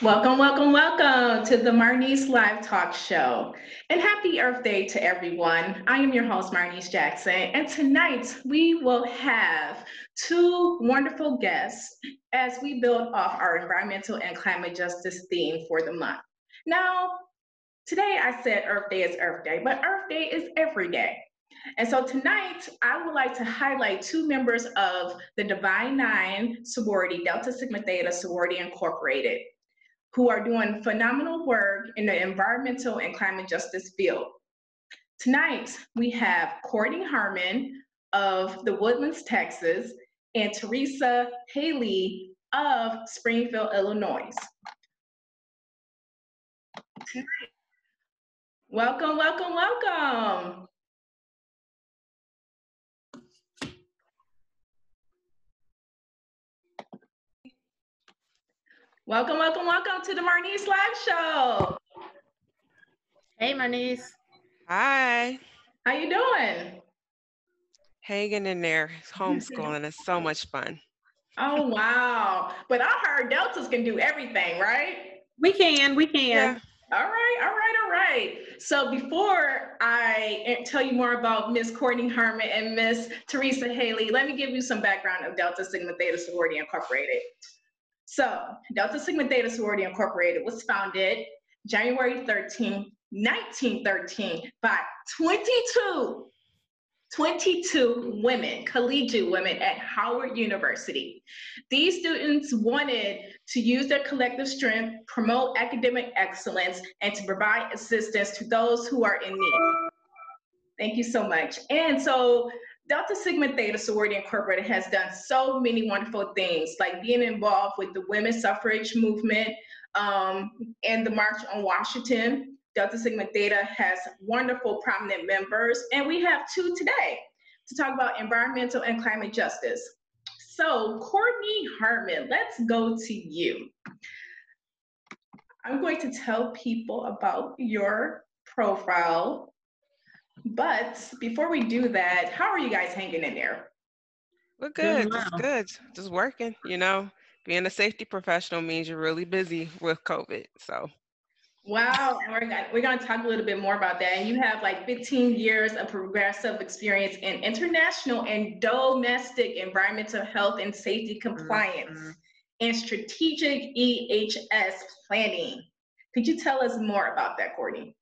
Welcome, welcome, welcome to the Marnice Live Talk Show. And happy Earth Day to everyone. I am your host, Marnice Jackson. And tonight we will have two wonderful guests as we build off our environmental and climate justice theme for the month. Now, today I said Earth Day is Earth Day, but Earth Day is every day. And so tonight, I would like to highlight two members of the Divine Nine sorority, Delta Sigma Theta Sorority Incorporated, who are doing phenomenal work in the environmental and climate justice field. Tonight, we have Courtney Harmon of the Woodlands, Texas, and Teresa Haley of Springfield, Illinois. Welcome, welcome, welcome. Welcome, welcome, welcome to the Marnice Live Show. Hey, Marnice. Hi. How you doing? Hanging in there. Homeschooling is so much fun. Oh, wow. But I heard Deltas can do everything, right? We can. Yeah. All right. So before I tell you more about Miss Courtney Harmon and Miss Teresa Haley, let me give you some background of Delta Sigma Theta Sorority Incorporated. So Delta Sigma Theta Sorority Incorporated was founded January 13, 1913 by 22 women, collegiate women at Howard University. These students wanted to use their collective strength, promote academic excellence, and to provide assistance to those who are in need. Thank you so much. And so Delta Sigma Theta Sorority Incorporated has done so many wonderful things, like being involved with the women's suffrage movement and the March on Washington. Delta Sigma Theta has wonderful prominent members, and we have two today to talk about environmental and climate justice. So Courtney Harmon, let's go to you. I'm going to tell people about your profile, but before we do that, how are you guys hanging in there? We're good. Just good. Just working, you know. Being a safety professional means you're really busy with COVID, so. Wow, and we're going to talk a little bit more about that. And you have like 15 years of progressive experience in international and domestic environmental health and safety compliance and strategic EHS planning. Could you tell us more about that, Courtney?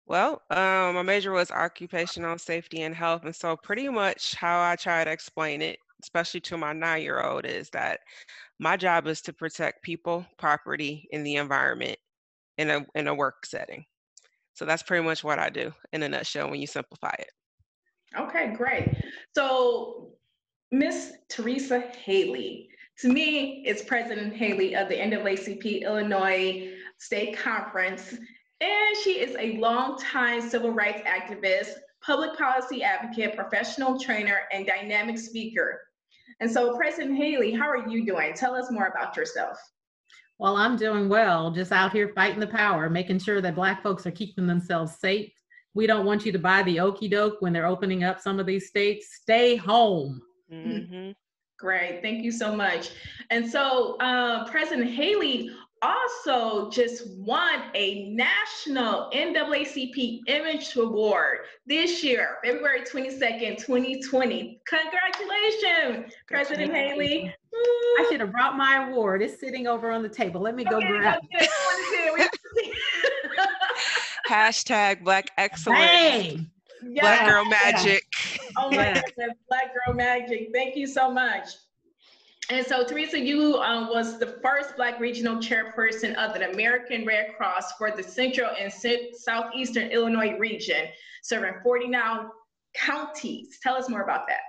Well, my major was occupational safety and health. And so pretty much how I try to explain it, especially to my 9-year-old, is that my job is to protect people, property, and the environment in a work setting. So that's pretty much what I do in a nutshell when you simplify it. Okay, great. So Miss Teresa Haley, to me, it's President Haley of the NAACP Illinois State Conference, and she is a longtime civil rights activist, public policy advocate, professional trainer, and dynamic speaker. And so President Haley, how are you doing? Tell us more about yourself. Well, I'm doing well, just out here fighting the power, making sure that Black folks are keeping themselves safe. We don't want you to buy the okie doke when they're opening up some of these states. Stay home. Mm-hmm. Great, thank you so much. And so President Haley also just won a national NAACP Image Award this year, February 22nd, 2020. Congratulations, President Haley. I should have brought my award. It's sitting over on the table. Let me go grab it. Hashtag Black Excellence. Hey. Yes. Black Girl Magic. Oh my goodness, Black Girl Magic. Thank you so much. And so, Teresa, you was the first Black regional chairperson of the American Red Cross for the Central and Southeastern Illinois region, serving 49 counties. Tell us more about that.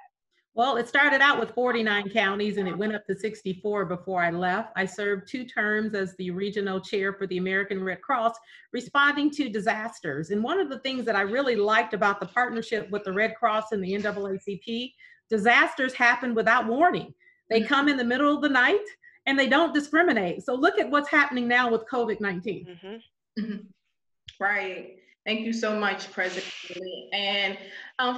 Well, it started out with 49 counties and it went up to 64 before I left. I served 2 terms as the regional chair for the American Red Cross, responding to disasters. And one of the things that I really liked about the partnership with the Red Cross and the NAACP, disasters happen without warning. They come in the middle of the night and they don't discriminate. So look at what's happening now with COVID-19. Mm-hmm. Mm-hmm. Right. Thank you so much, President. And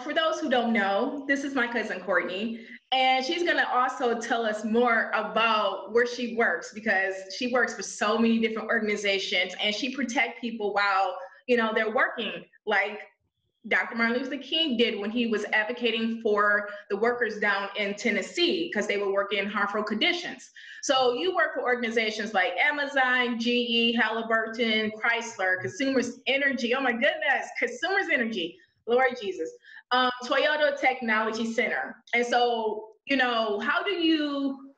for those who don't know, this is my cousin Courtney, and she's going to also tell us more about where she works, because she works for so many different organizations and she protects people while, you know, they're working, like Dr. Martin Luther King did when he was advocating for the workers down in Tennessee because they were working in harmful conditions. So you work for organizations like Amazon, GE, Halliburton, Chrysler, Consumers Energy. Oh my goodness, Consumers Energy, Lord Jesus, Toyota Technology Center. And so, you know, how do you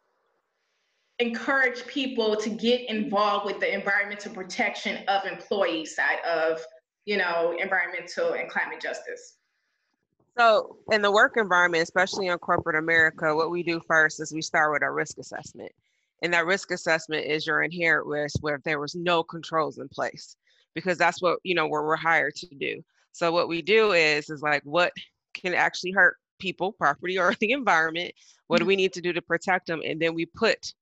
encourage people to get involved with the environmental protection of employees side of, you know, environmental and climate justice? So in the work environment, especially in corporate America, what we do first is we start with our risk assessment. And that risk assessment is your inherent risk where there was no controls in place, because that's what, you know, where we're hired to do. So what we do is like, what can actually hurt people, property, or the environment? What do we need to do to protect them? And then we put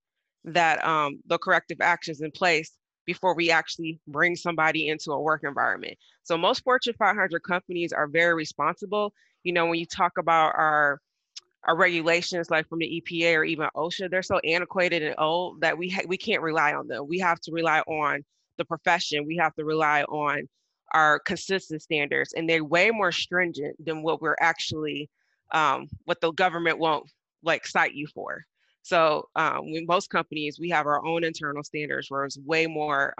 that the corrective actions in place before we actually bring somebody into a work environment. So most Fortune 500 companies are very responsible. You know, when you talk about our regulations, like from the EPA or even OSHA, they're so antiquated and old that we can't rely on them. We have to rely on the profession. We have to rely on our consistent standards, and they're way more stringent than what we're actually, what the government won't like cite you for. So with most companies, we have our own internal standards where it's way more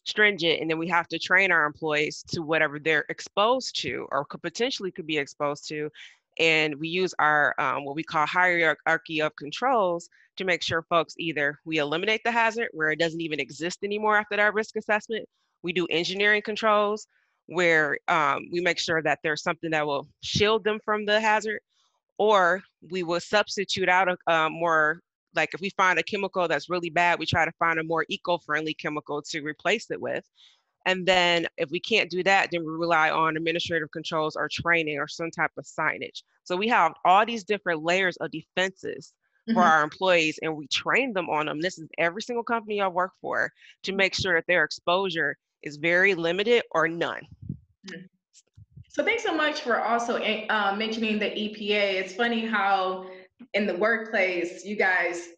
stringent, and then we have to train our employees to whatever they're exposed to or potentially could be exposed to. And we use our what we call hierarchy of controls to make sure folks either we eliminate the hazard where it doesn't even exist anymore after that risk assessment. We do engineering controls where we make sure that there's something that will shield them from the hazard, or we will substitute out a more, like if we find a chemical that's really bad, we try to find a more eco-friendly chemical to replace it with. And then if we can't do that, then we rely on administrative controls or training or some type of signage. So we have all these different layers of defenses for our employees, and we train them on them. This is every single company I work for, to make sure that their exposure is very limited or none. So thanks so much for also mentioning the EPA. It's funny how in the workplace, you guys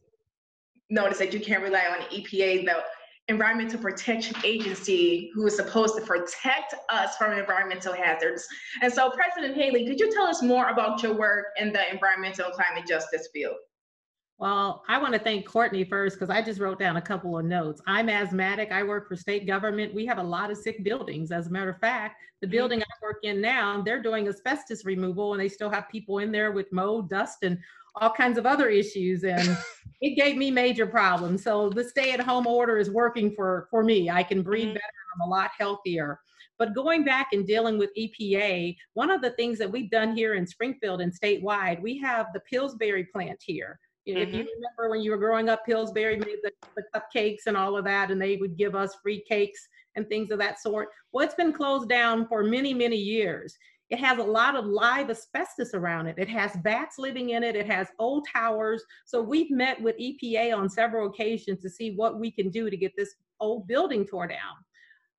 notice that you can't rely on the EPA, the Environmental Protection Agency, who is supposed to protect us from environmental hazards. And so President Haley, could you tell us more about your work in the environmental and climate justice field? Well, I want to thank Courtney first, because I just wrote down a couple of notes. I'm asthmatic. I work for state government. We have a lot of sick buildings. As a matter of fact, the building I work in now, they're doing asbestos removal, and they still have people in there with mold, dust, and all kinds of other issues. And it gave me major problems. So the stay-at-home order is working for me. I can breathe better. I'm a lot healthier. But going back and dealing with EPA, one of the things that we've done here in Springfield and statewide, we have the Pillsbury plant here. If you remember when you were growing up, Pillsbury made the cupcakes and all of that, and they would give us free cakes and things of that sort. Well, it's been closed down for many, many years. It has a lot of live asbestos around it. It has bats living in it. It has old towers. So we've met with EPA on several occasions to see what we can do to get this old building torn down.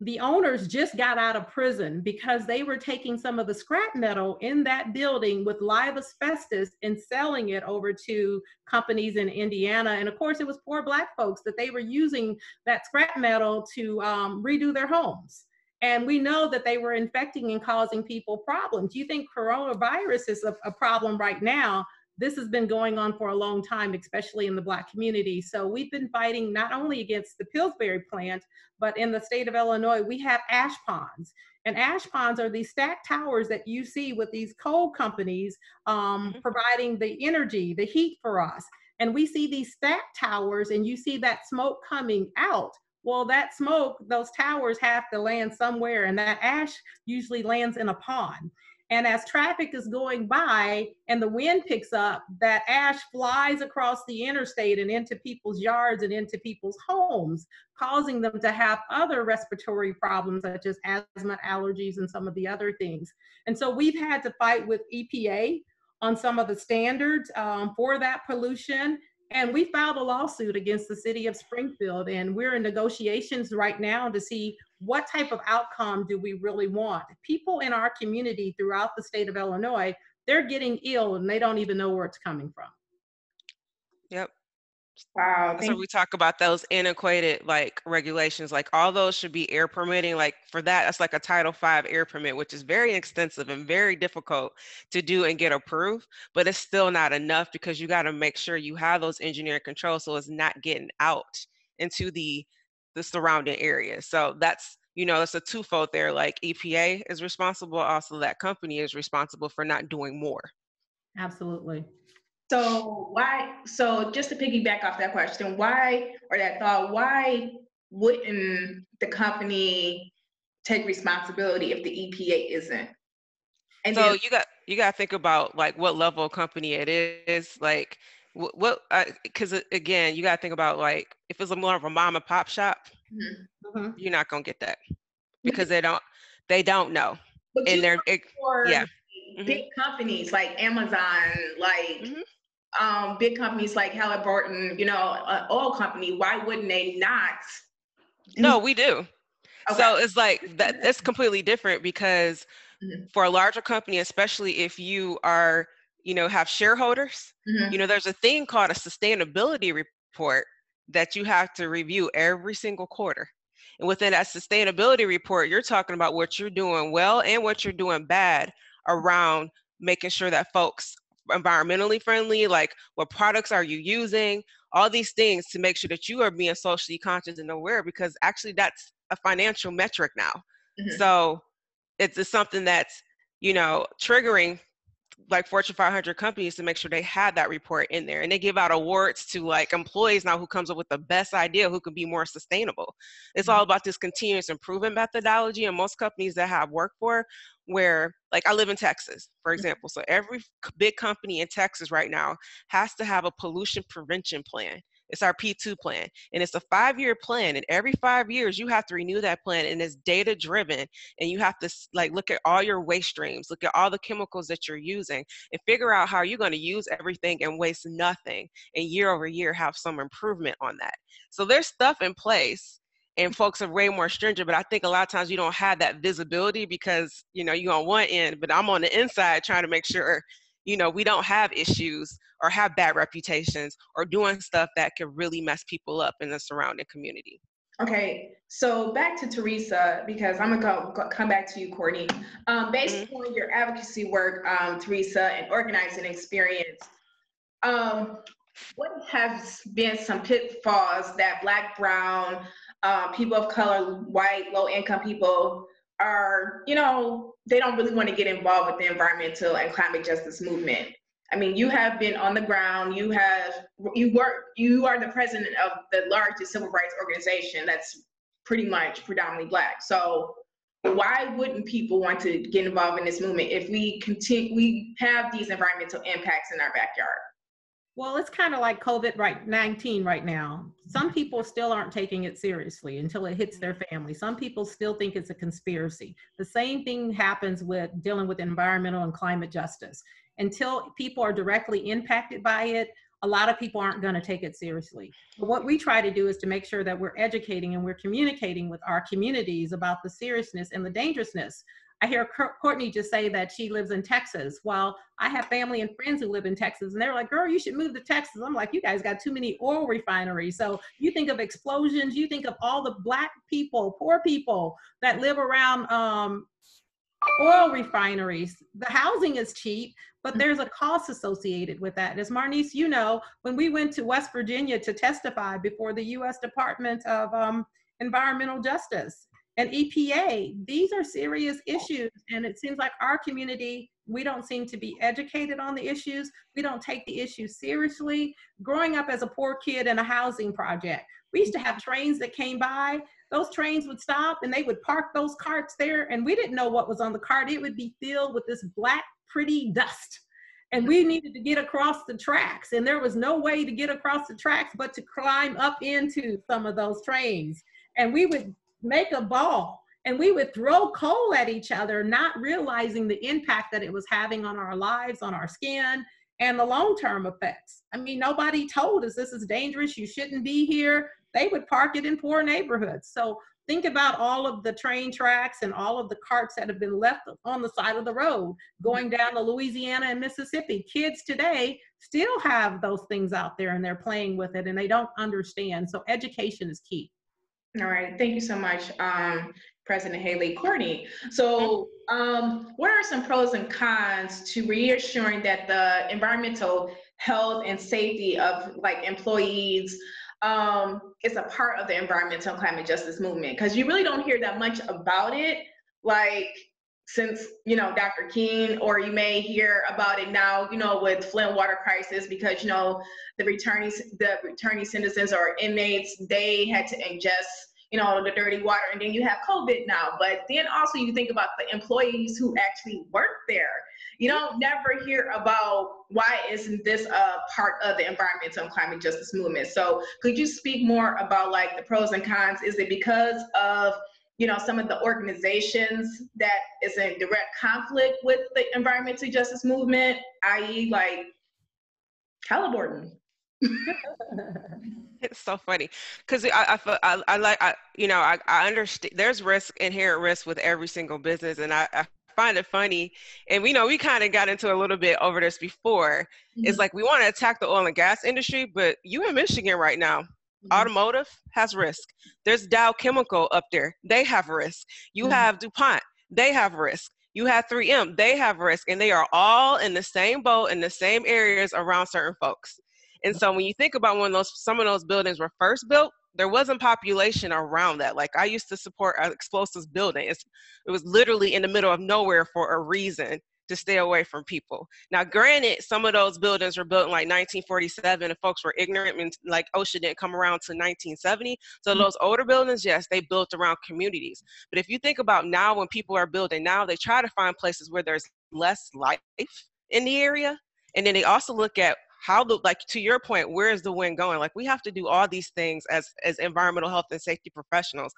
The owners just got out of prison because they were taking some of the scrap metal in that building with live asbestos and selling it over to companies in Indiana. And of course, it was poor Black folks that they were using that scrap metal to redo their homes. And we know that they were infecting and causing people problems. You think coronavirus is a problem right now? This has been going on for a long time, especially in the Black community. So we've been fighting not only against the Pillsbury plant, but in the state of Illinois, we have ash ponds. And ash ponds are these stacked towers that you see with these coal companies providing the energy, the heat for us. And we see these stack towers and you see that smoke coming out. Well, that smoke, those towers have to land somewhere, and that ash usually lands in a pond. And as traffic is going by and the wind picks up, that ash flies across the interstate and into people's yards and into people's homes, causing them to have other respiratory problems such as asthma, allergies, and some of the other things. And so we've had to fight with EPA on some of the standards for that pollution. And we filed a lawsuit against the city of Springfield, and we're in negotiations right now to see what type of outcome do we really want. People in our community throughout the state of Illinois, they're getting ill and they don't even know where it's coming from. Yep. Wow. So we talk about those antiquated like regulations, like all those should be air permitting. Like for that's like a Title V air permit, which is very extensive and very difficult to do and get approved, but it's still not enough because you got to make sure you have those engineering controls so it's not getting out into the surrounding area. So that's, it's a twofold there. Like EPA is responsible, also that company is responsible for not doing more. Absolutely. So just to piggyback off that question, why wouldn't the company take responsibility if the EPA isn't? And so you got to think about like what level of company it is, like because again, you got to think about like if it's more of a mom and pop shop, you're not going to get that because they don't know. But and they're big companies like Amazon, like big companies like Halliburton, an oil company, why wouldn't they not? No, we do. Okay. So it's like that's completely different because for a larger company, especially if you are, have shareholders, there's a thing called a sustainability report that you have to review every single quarter. And within that sustainability report, you're talking about what you're doing well and what you're doing bad around making sure that folks environmentally friendly, like what products are you using, all these things to make sure that you are being socially conscious and aware, because actually that's a financial metric now. So it's something that's, triggering like Fortune 500 companies to make sure they have that report in there. And they give out awards to like employees now who comes up with the best idea, who can be more sustainable. It's all about this continuous improvement methodology. And most companies that I've worked for, where like I live in Texas, for example. So every big company in Texas right now has to have a pollution prevention plan. It's our P2 plan, and it's a 5-year plan. And every 5 years, you have to renew that plan, and it's data driven. And you have to like look at all your waste streams, look at all the chemicals that you're using, and figure out how you're going to use everything and waste nothing. And year over year, have some improvement on that. So there's stuff in place, and folks are way more stringent. But I think a lot of times you don't have that visibility because you're on one end, but I'm on the inside trying to make sure we don't have issues or have bad reputations or doing stuff that could really mess people up in the surrounding community. Okay, so back to Teresa, because I'm gonna come back to you, Courtney. Based on your advocacy work, Teresa, and organizing experience, what has been some pitfalls that Black, Brown, people of color, white, low-income people are, they don't really want to get involved with the environmental and climate justice movement? I mean, you have been on the ground, you are the president of the largest civil rights organization that's pretty much predominantly Black. So why wouldn't people want to get involved in this movement if we have these environmental impacts in our backyard? Well, it's kind of like COVID-19 right now. Some people still aren't taking it seriously until it hits their family. Some people still think it's a conspiracy. The same thing happens with dealing with environmental and climate justice. Until people are directly impacted by it, a lot of people aren't going to take it seriously. But what we try to do is to make sure that we're educating and we're communicating with our communities about the seriousness and the dangerousness. I hear Courtney just say that she lives in Texas. Well, I have family and friends who live in Texas, and they're like, girl, you should move to Texas. I'm like, you guys got too many oil refineries. So you think of explosions, you think of all the Black people, poor people that live around oil refineries. The housing is cheap, but there's a cost associated with that. As Marnise, when we went to West Virginia to testify before the U.S. Department of Environmental Justice and EPA, these are serious issues. And it seems like our community We don't seem to be educated on the issues. We don't take the issues seriously. Growing up as a poor kid in a housing project, we used to have trains that came by. Those trains would stop and they would park those carts there, and we didn't know what was on the cart. It would be filled with this black, pretty dust. And we needed to get across the tracks, and there was no way to get across the tracks but to climb up into some of those trains. And we would make a ball and we would throw coal at each other, not realizing the impact that it was having on our lives, on our skin, and the long-term effects. I mean, nobody told us this is dangerous, you shouldn't be here. They would park it in poor neighborhoods. So think about all of the train tracks and all of the carts that have been left on the side of the road going down to Louisiana and Mississippi. Kids today still have those things out there and they're playing with it and they don't understand. So education is key. All right, thank you so much, President Haley. Courtney, so what are some pros and cons to reassuring that the environmental health and safety of like employees is a part of the environmental and climate justice movement? Because you really don't hear that much about it, like since, you know, Dr. King, or you may hear about it now, you know, with Flint water crisis, because, you know, the returning citizens or inmates, they had to ingest, you know, the dirty water, and then you have COVID now. But then also you think about the employees who actually work there. You don't never hear about why isn't this a part of the environmental and climate justice movement. So could you speak more about like the pros and cons? Is it because of, you know, some of the organizations that is in direct conflict with the environmental justice movement, i.e. like Halliburton? It's so funny because I understand there's inherent risk with every single business, and I find it funny. And we kind of got into a little bit over this before. Mm-hmm. It's like we want to attack the oil and gas industry, but you in Michigan right now, mm-hmm. Automotive has risk. There's Dow Chemical up there, they have risk. You mm-hmm. have DuPont, they have risk. You have 3M, they have risk, and they are all in the same boat in the same areas around certain folks. And so when you think about when some of those buildings were first built, there wasn't population around that. Like I used to support an explosives building. It was literally in the middle of nowhere for a reason, to stay away from people. Now, granted, some of those buildings were built in like 1947 and folks were ignorant, and like OSHA didn't come around to 1970. So those older buildings, yes, they built around communities. But if you think about now, when people are building now, they try to find places where there's less life in the area. And then they also look at like to your point, where is the wind going? Like we have to do all these things as environmental health and safety professionals.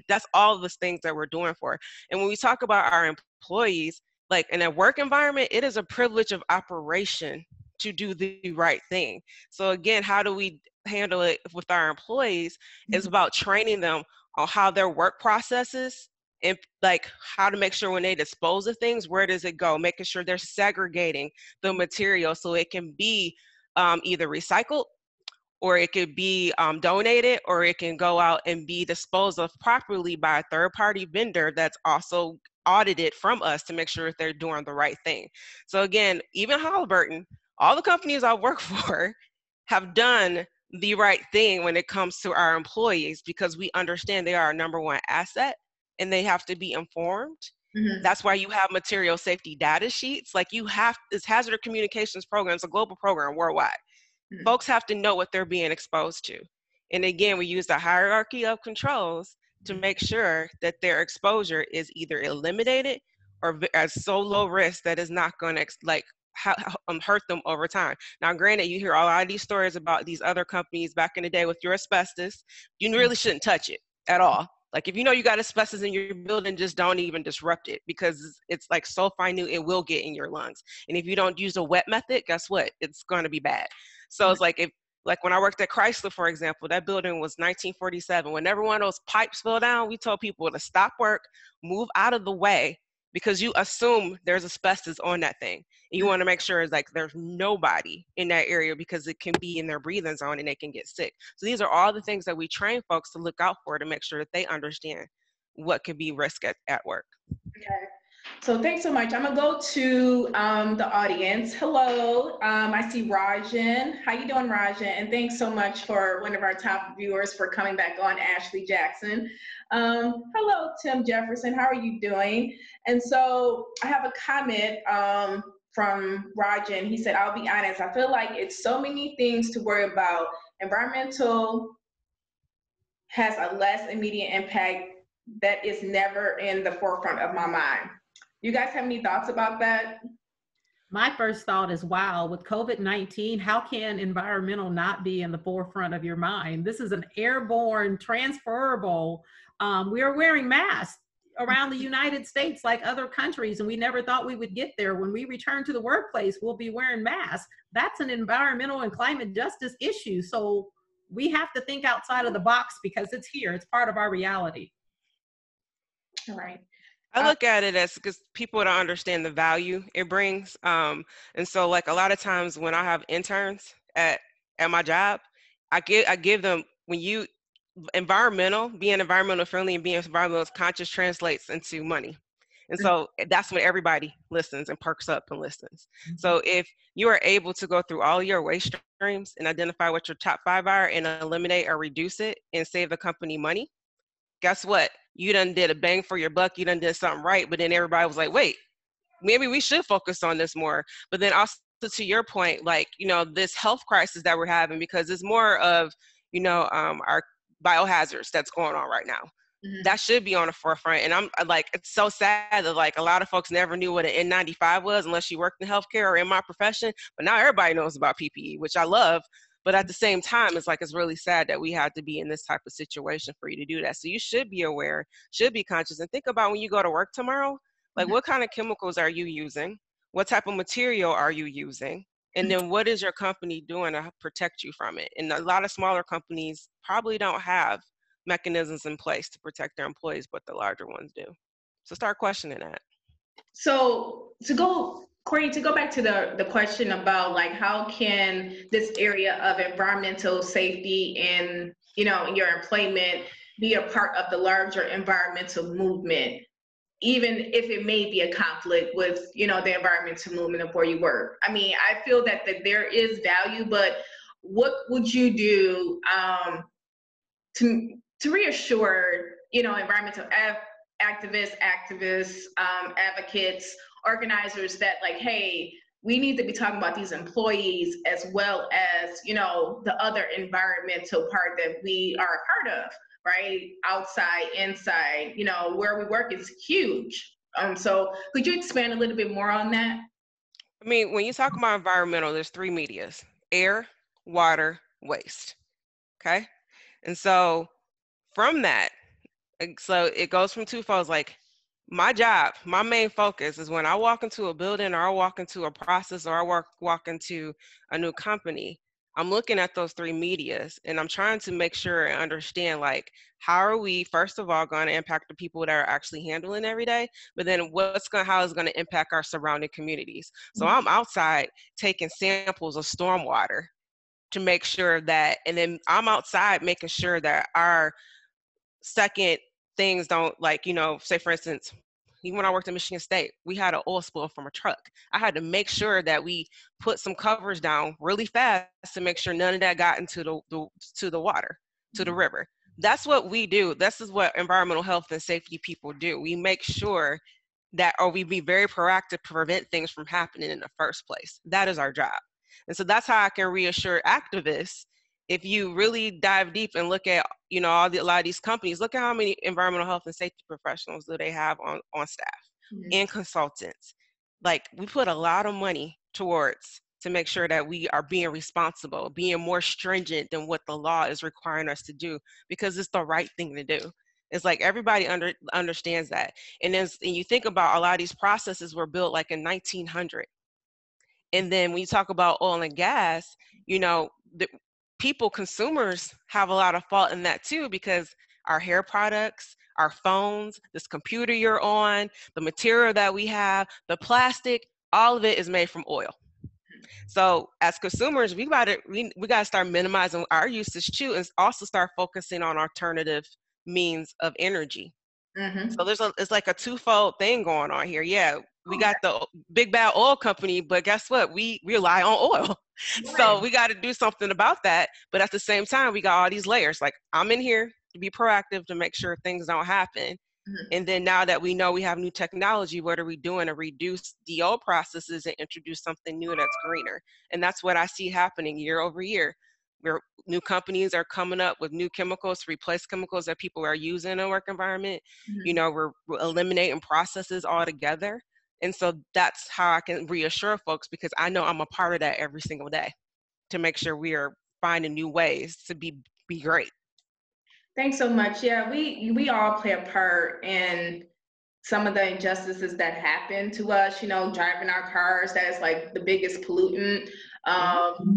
That's all of the things that we're doing for. And when we talk about our employees, like in a work environment, it is a privilege of operation to do the right thing. So again, how do we handle it with our employees? It's about training them on how their work processes and like how to make sure when they dispose of things, where does it go? Making sure they're segregating the material so it can be either recycled, or it could be donated, or it can go out and be disposed of properly by a third-party vendor that's also audited from us to make sure that they're doing the right thing. So again, even Halliburton, all the companies I work for have done the right thing when it comes to our employees, because we understand they are our number one asset and they have to be informed. Mm-hmm. That's why you have material safety data sheets. Like this hazard communications program is a global program worldwide. Mm-hmm. Folks have to know what they're being exposed to. And again, we use the hierarchy of controls to make sure that their exposure is either eliminated or at so low risk that is not going to hurt them over time. Now, granted, you hear a lot of these stories about these other companies back in the day with your asbestos. You really shouldn't touch it at all. Like if you know you got asbestos in your building, just don't even disrupt it, because it's like so minute, it will get in your lungs. And if you don't use a wet method, guess what? It's going to be bad. So it's like when I worked at Chrysler, for example, that building was 1947. Whenever one of those pipes fell down, we told people to stop work, move out of the way, because you assume there's asbestos on that thing. And you want to make sure it's like there's nobody in that area, because it can be in their breathing zone and they can get sick. So these are all the things that we train folks to look out for, to make sure that they understand what could be risk at work. Okay. So thanks so much. I'm gonna go to the audience. Hello, I see Rajan. How you doing, Rajan? And thanks so much for one of our top viewers for coming back on, Ashley Jackson. Hello, Tim Jefferson. How are you doing? And so I have a comment from Rajan. He said, "I'll be honest. I feel like it's so many things to worry about. Environmental has a less immediate impact that is never in the forefront of my mind." You guys have any thoughts about that? My first thought is, wow, with COVID-19, how can environmental not be in the forefront of your mind? This is an airborne, transferable. We are wearing masks around the United States like other countries, and we never thought we would get there. When we return to the workplace, we'll be wearing masks. That's an environmental and climate justice issue. So we have to think outside of the box because it's here. It's part of our reality. All right. I look at it as because people don't understand the value it brings. And so like a lot of times when I have interns at my job, I give them, when you being environmental friendly and being environmental conscious translates into money. And so that's when everybody listens and perks up and listens. So if you are able to go through all your waste streams and identify what your top 5 are and eliminate or reduce it and save the company money, guess what? You done did a bang for your buck. You done did something right. But then everybody was like, wait, maybe we should focus on this more. But then also to your point, like, this health crisis that we're having, because it's more of, our biohazards that's going on right now. Mm-hmm. That should be on the forefront. And I'm like, it's so sad that like a lot of folks never knew what an N95 was unless you worked in healthcare or in my profession. But now everybody knows about PPE, which I love. But at the same time, it's like, it's really sad that we had to be in this type of situation for you to do that. So you should be aware, should be conscious, and think about when you go to work tomorrow, like what kind of chemicals are you using? What type of material are you using? And then what is your company doing to protect you from it? And a lot of smaller companies probably don't have mechanisms in place to protect their employees, but the larger ones do. So start questioning that. So Courtney, to go back to the question about like how can this area of environmental safety and in your employment be a part of the larger environmental movement, even if it may be a conflict with the environmental movement of where you work? I mean, I feel that there is value, but what would you do to reassure environmental activists, advocates, organizers that like, hey, we need to be talking about these employees as well as, the other environmental part that we are a part of, right? Outside, inside, where we work is huge. So could you expand a little bit more on that? I mean, when you talk about environmental, there's 3 medias: air, water, waste. Okay. And so from that, so it goes from twofold. Like my job, my main focus is when I walk into a building or I walk into a process or I walk into a new company, I'm looking at those 3 medias and I'm trying to make sure and understand, like, how are we, first of all, going to impact the people that are actually handling every day, but then how is it going to impact our surrounding communities? So I'm outside taking samples of stormwater to make sure that, and then I'm outside making sure that our second things don't, like, say for instance, even when I worked at Michigan State, we had an oil spill from a truck. I had to make sure that we put some covers down really fast to make sure none of that got into the water, to the river. That's what we do. This is what environmental health and safety people do. We make sure that, or we be very proactive to prevent things from happening in the first place. That is our job. And so that's how I can reassure activists. If you really dive deep and look at, a lot of these companies, look at how many environmental health and safety professionals do they have on staff and consultants. Like, we put a lot of money towards to make sure that we are being responsible, being more stringent than what the law is requiring us to do, because it's the right thing to do. It's like everybody understands that. And you think about a lot of these processes were built like in 1900. And then when you talk about oil and gas, consumers have a lot of fault in that too, because our hair products, our phones, this computer you're on, the material that we have, the plastic, all of it is made from oil. So as consumers, we got to start minimizing our usage too, and also start focusing on alternative means of energy. Mm-hmm. So it's like a twofold thing going on here. Yeah, we got the big bad oil company, but guess what? We rely on oil. So we got to do something about that. But at the same time, we got all these layers. Like, I'm in here to be proactive to make sure things don't happen. Mm-hmm. And then now that we know we have new technology, what are we doing to reduce the old processes and introduce something new that's greener? And that's what I see happening year over year, where new companies are coming up with new chemicals to replace chemicals that people are using in a work environment. Mm-hmm. You know, we're eliminating processes altogether. And so that's how I can reassure folks, because I know I'm a part of that every single day to make sure we are finding new ways to be great. Thanks so much. Yeah, we all play a part in some of the injustices that happen to us, you know, driving our cars, that is like the biggest pollutant.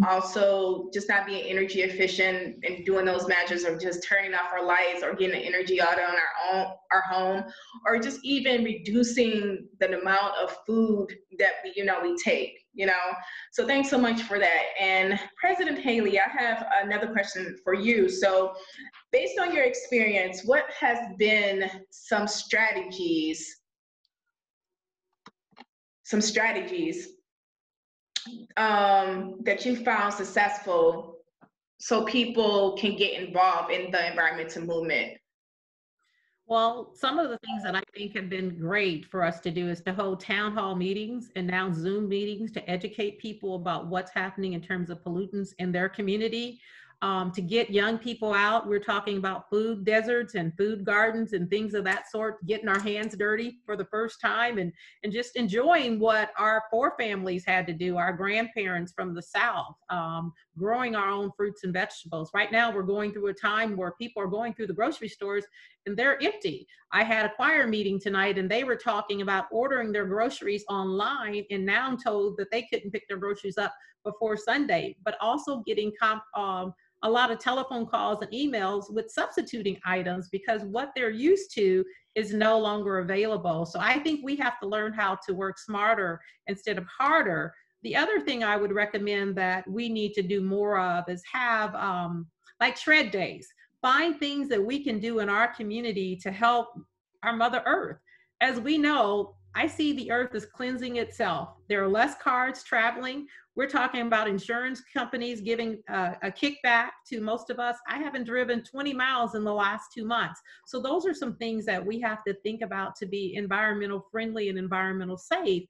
Also, just not being energy efficient and doing those measures of just turning off our lights or getting an energy audit on our home, or just even reducing the amount of food that we take, you know. So thanks so much for that. And President Haley, I have another question for you. So based on your experience, what has been some strategies that you found successful so people can get involved in the environmental movement? Well, some of the things that I think have been great for us to do is to hold town hall meetings and now Zoom meetings to educate people about what's happening in terms of pollutants in their community. To get young people out, we're talking about food deserts and food gardens and things of that sort, getting our hands dirty for the first time and just enjoying what our forefamilies had to do, our grandparents from the South, growing our own fruits and vegetables. Right now, we're going through a time where people are going through the grocery stores and they're empty. I had a choir meeting tonight and they were talking about ordering their groceries online, and now I'm told that they couldn't pick their groceries up before Sunday, but also getting a lot of telephone calls and emails with substituting items because what they're used to is no longer available. So I think we have to learn how to work smarter instead of harder. The other thing I would recommend that we need to do more of is have like shred days. Find things that we can do in our community to help our Mother Earth. As we know, I see the earth is cleansing itself. There are less cars traveling. We're talking about insurance companies giving a kickback to most of us. I haven't driven 20 miles in the last 2 months. So those are some things that we have to think about to be environmental friendly and environmental safe.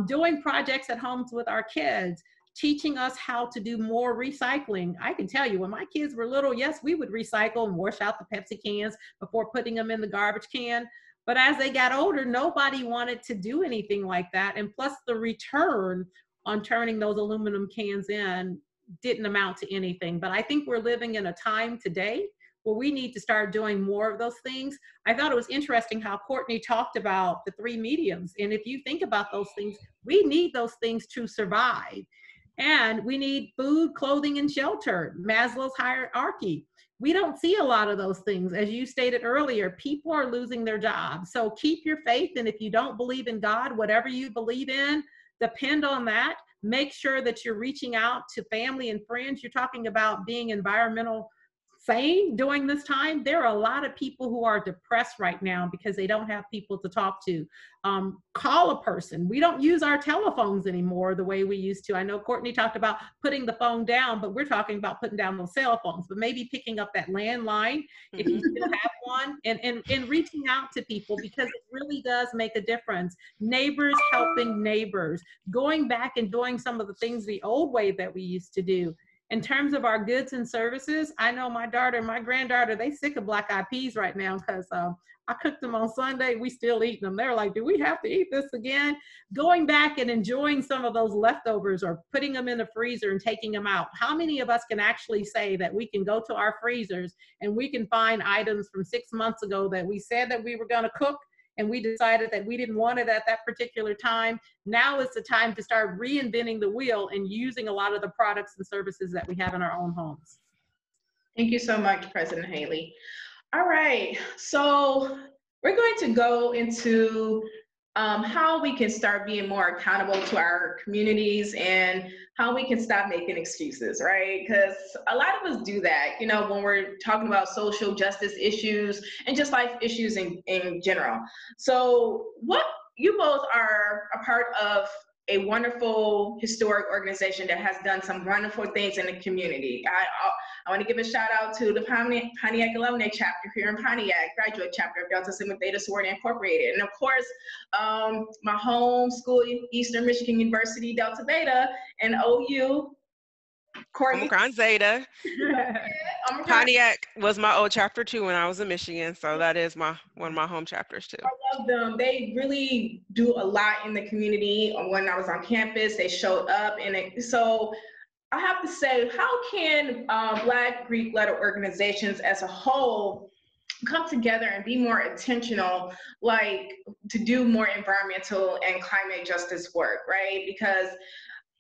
Doing projects at homes with our kids, teaching us how to do more recycling. I can tell you when my kids were little, yes, we would recycle and wash out the Pepsi cans before putting them in the garbage can. But as they got older, nobody wanted to do anything like that. And plus the return on turning those aluminum cans in didn't amount to anything. But I think we're living in a time today where we need to start doing more of those things. I thought it was interesting how Courtney talked about the 3 mediums. And if you think about those things, we need those things to survive. And we need food, clothing, and shelter, Maslow's hierarchy. We don't see a lot of those things. As you stated earlier, people are losing their jobs. So keep your faith. And if you don't believe in God, whatever you believe in, depend on that. Make sure that you're reaching out to family and friends. You're talking about being environmental sane during this time. There are a lot of people who are depressed right now because they don't have people to talk to. Call a person. We don't use our telephones anymore the way we used to. I know Courtney talked about putting the phone down, but we're talking about putting down those cell phones, but maybe picking up that landline if you still have one, and reaching out to people, because it really does make a difference. Neighbors helping neighbors, going back and doing some of the things the old way that we used to do. In terms of our goods and services, I know my daughter and my granddaughter, they sick of black eyed peas right now because I cooked them on Sunday. We still eating them. They're like, do we have to eat this again? Going back and enjoying some of those leftovers or putting them in the freezer and taking them out. How many of us can actually say that we can go to our freezers and we can find items from 6 months ago that we said that we were going to cook, and we decided that we didn't want it at that particular time? Now is the time to start reinventing the wheel and using a lot of the products and services that we have in our own homes. Thank you so much, President Haley. All right, so we're going to go into how we can start being more accountable to our communities and how we can stop making excuses, right? Because a lot of us do that, you know, when we're talking about social justice issues and just life issues in general. So what you both are a part of a wonderful historic organization that has done some wonderful things in the community. I want to give a shout out to the Pontiac Alumni Chapter here in Pontiac, graduate chapter of Delta Sigma Theta Sorority Incorporated. And of course, my home school, Eastern Michigan University, Delta Beta, and OU, Courtney. Omicron Zeta. Pontiac was my old chapter too when I was in Michigan. So that is one of my home chapters too. I love them. They really do a lot in the community. When I was on campus, they showed up. So I have to say, how can Black Greek letter organizations as a whole come together and be more intentional, like to do more environmental and climate justice work, right? Because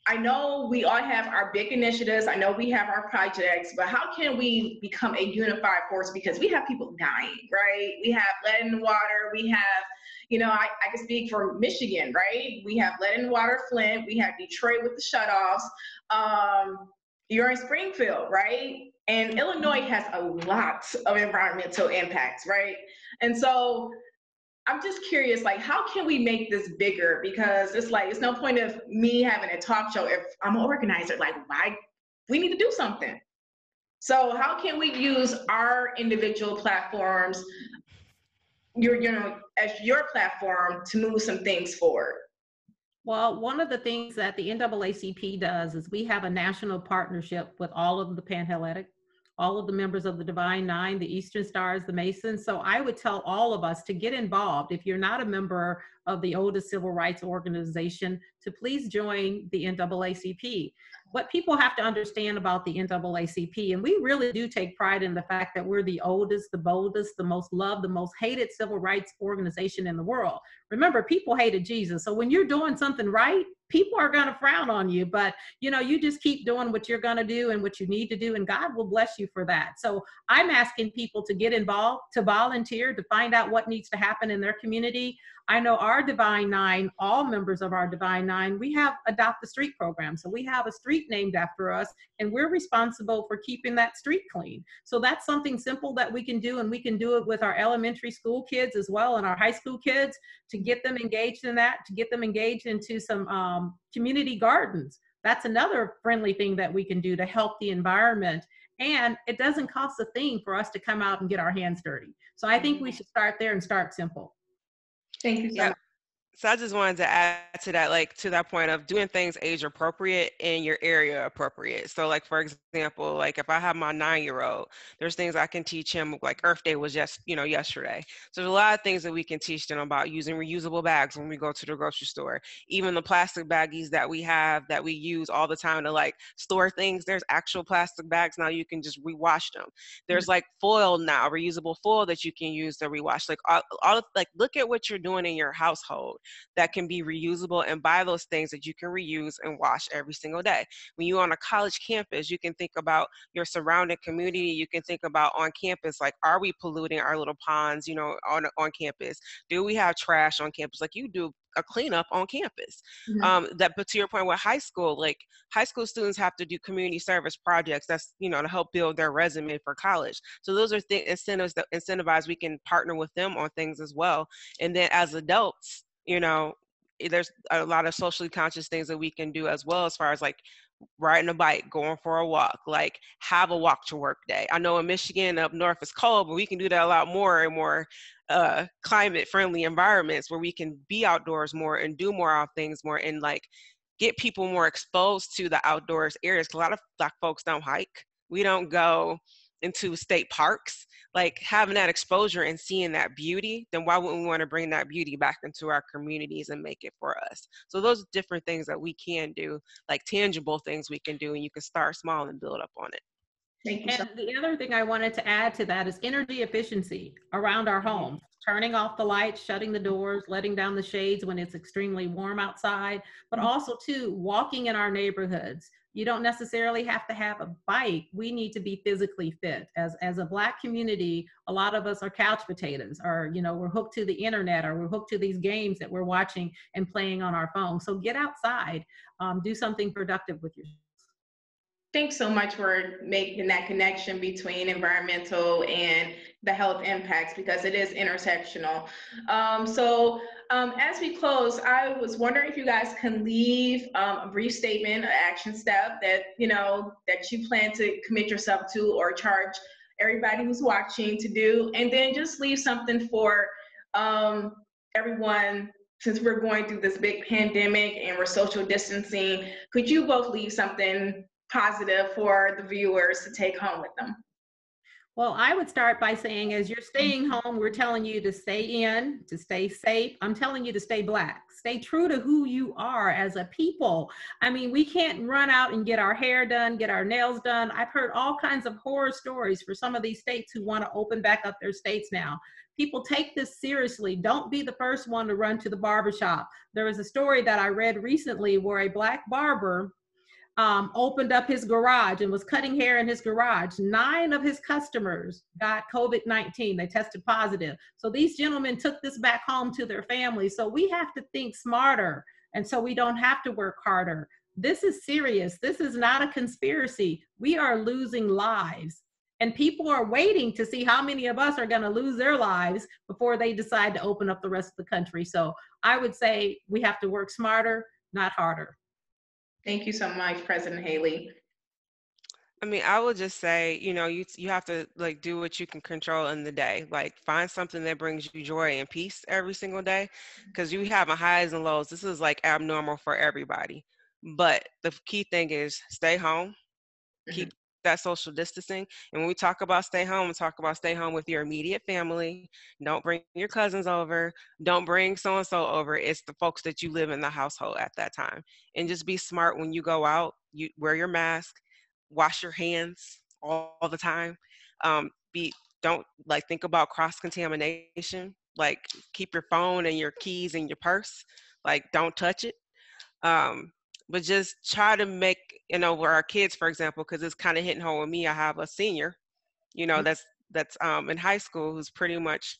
I know we all have our big initiatives. I know we have our projects, but how can we become a unified force? Because we have people dying, right? We have lead in the water. We have, you know, I can speak for Michigan, right? We have lead in the water, Flint. We have Detroit with the shutoffs. You're in Springfield, right? And Illinois has a lot of environmental impacts, right? And so I'm just curious, like, how can we make this bigger? Because it's like, it's no point of me having a talk show if I'm an organizer, like, why? We need to do something. So how can we use our individual platforms, as your platform to move some things forward? Well, one of the things that the NAACP does is we have a national partnership with all of the Panhellenic, all of the members of the Divine Nine, the Eastern Stars, the Masons. So I would tell all of us to get involved. If you're not a member of the oldest civil rights organization, to please join the NAACP. What people have to understand about the NAACP, and we really do take pride in the fact that we're the oldest, the boldest, the most loved, the most hated civil rights organization in the world. Remember, people hated Jesus. So when you're doing something right, people are going to frown on you, but you know, you just keep doing what you're going to do and what you need to do, and God will bless you for that. So I'm asking people to get involved, to volunteer, to find out what needs to happen in their community. I know our Divine Nine, all members of our Divine Nine, we have Adopt the Street program. So we have a street named after us, and we're responsible for keeping that street clean. So that's something simple that we can do, and we can do it with our elementary school kids as well, and our high school kids, to get them engaged in that, to get them engaged into some community gardens. That's another friendly thing that we can do to help the environment. And it doesn't cost a thing for us to come out and get our hands dirty. So I think we should start there and start simple. Thank you so much. So I just wanted to add to that, like to that point of doing things age appropriate and your area appropriate. So like, for example, like if I have my 9-year-old, there's things I can teach him, like Earth Day was just, yesterday. So there's a lot of things that we can teach them about using reusable bags when we go to the grocery store. Even the plastic baggies that we have that we use all the time to like store things, there's actual plastic bags now, you can just rewash them. There's like foil now, reusable foil that you can use to rewash. Like like look at what you're doing in your household that can be reusable, and buy those things that you can reuse and wash every single day. When you're on a college campus, you can think about your surrounding community. You can think about on campus, like, are we polluting our little ponds, on campus? Do we have trash on campus? Like you do a cleanup on campus. But to your point with high school, like high school students have to do community service projects. That's, to help build their resume for college. So those are incentives that incentivize, we can partner with them on things as well. And then as adults, there's a lot of socially conscious things that we can do as well, as far as like riding a bike, going for a walk, like have a walk to work day. I know in Michigan up north it's cold, but we can do that a lot more and more climate friendly environments where we can be outdoors more and do more out things more, and like get people more exposed to the outdoors areas. A lot of Black folks don't hike. We don't go into state parks. Like having that exposure and seeing that beauty, then why wouldn't we want to bring that beauty back into our communities and make it for us? So those are different things that we can do, like tangible things we can do, and you can start small and build up on it. Thank you. And the other thing I wanted to add to that is energy efficiency around our homes. Turning off the lights, shutting the doors, letting down the shades when it's extremely warm outside, but also too, walking in our neighborhoods, You don't necessarily have to have a bike. We need to be physically fit. As a Black community, a lot of us are couch potatoes, or, you know, we're hooked to the internet, or we're hooked to these games that we're watching and playing on our phone. So get outside, do something productive with yourself. Thanks so much for making that connection between environmental and the health impacts, because it is intersectional. As we close, I was wondering if you guys can leave a brief statement, an action step that that you plan to commit yourself to or charge everybody who's watching to do, and then just leave something for everyone. Since we're going through this big pandemic and we're social distancing, could you both leave something positive for the viewers to take home with them? Well, I would start by saying, as you're staying home, we're telling you to stay in, to stay safe. I'm telling you to stay Black. Stay true to who you are as a people. I mean, we can't run out and get our hair done, get our nails done. I've heard all kinds of horror stories for some of these states who want to open back up their states now. People, take this seriously. Don't be the first one to run to the barbershop. There was a story that I read recently where a Black barber opened up his garage and was cutting hair in his garage. 9 of his customers got COVID-19. They tested positive. So these gentlemen took this back home to their families. So we have to think smarter, and so we don't have to work harder. This is serious. This is not a conspiracy. We are losing lives. And people are waiting to see how many of us are going to lose their lives before they decide to open up the rest of the country. So I would say we have to work smarter, not harder. Thank you so much, President Haley. I mean, I would just say, you have to like do what you can control in the day. Like find something that brings you joy and peace every single day, because you have highs and lows. This is like abnormal for everybody. But the key thing is stay home, keep that social distancing. And when we talk about stay home, we talk about stay home with your immediate family. Don't bring your cousins over. Don't bring so-and-so over. It's the folks that you live in the household at that time. And just be smart when you go out. You wear your mask, wash your hands all the time. Don't like think about cross-contamination. Like keep your phone and your keys in your purse. Like don't touch it. But just try to make, where our kids, for example, because it's kind of hitting home with me. I have a senior, that's in high school who's pretty much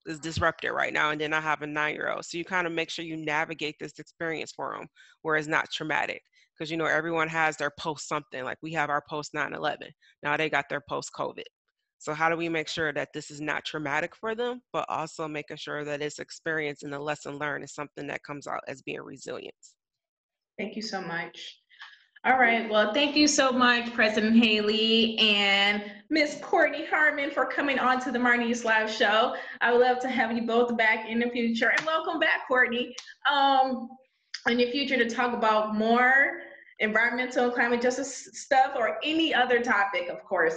is disrupted right now. And then I have a 9-year-old. So you kind of make sure you navigate this experience for them where it's not traumatic. Because, everyone has their post something. Like we have our post 9/11. Now they got their post COVID. So how do we make sure that this is not traumatic for them, but also making sure that it's experience and the lesson learned is something that comes out as being resilience. Thank you so much. All right, well, thank you so much, President Haley and Ms. Courtney Harmon, for coming on to the Marnice Live Show. I would love to have you both back in the future, and welcome back, Courtney, in the future to talk about more environmental and climate justice stuff or any other topic, of course.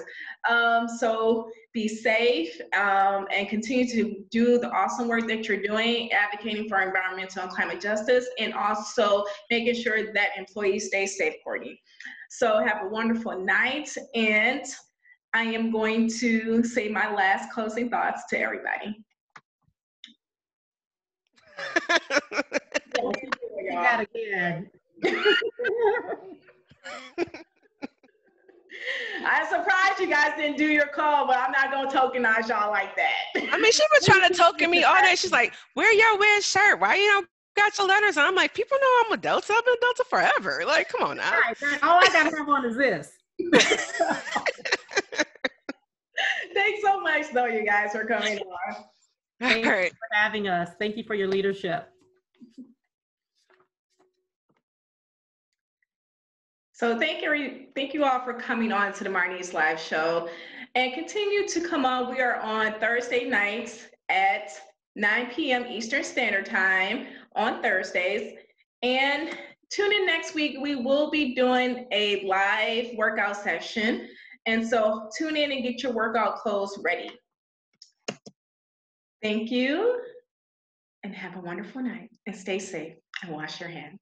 So be safe and continue to do the awesome work that you're doing, advocating for environmental and climate justice, and also making sure that employees stay safe, Courtney. So have a wonderful night, and I am going to say my last closing thoughts to everybody. That again. I'm surprised you guys didn't do your call, but I'm not gonna tokenize y'all like that. I mean, she was trying to token me all day. She's like, "Wear your weird shirt. Why you don't got your letters?" And I'm like, "People know I'm a Delta. I've been a Delta forever. Like, come on now." Right. All I gotta have on is this. Thanks so much, though, you guys, for coming on. Thank you for having us. Thank you for your leadership. So thank you all for coming on to the Marnice Live Show, and continue to come on. We are on Thursday nights at 9 p.m. Eastern Standard Time on Thursdays, and tune in next week. We will be doing a live workout session, and so tune in and get your workout clothes ready. Thank you, and have a wonderful night, and stay safe, and wash your hands.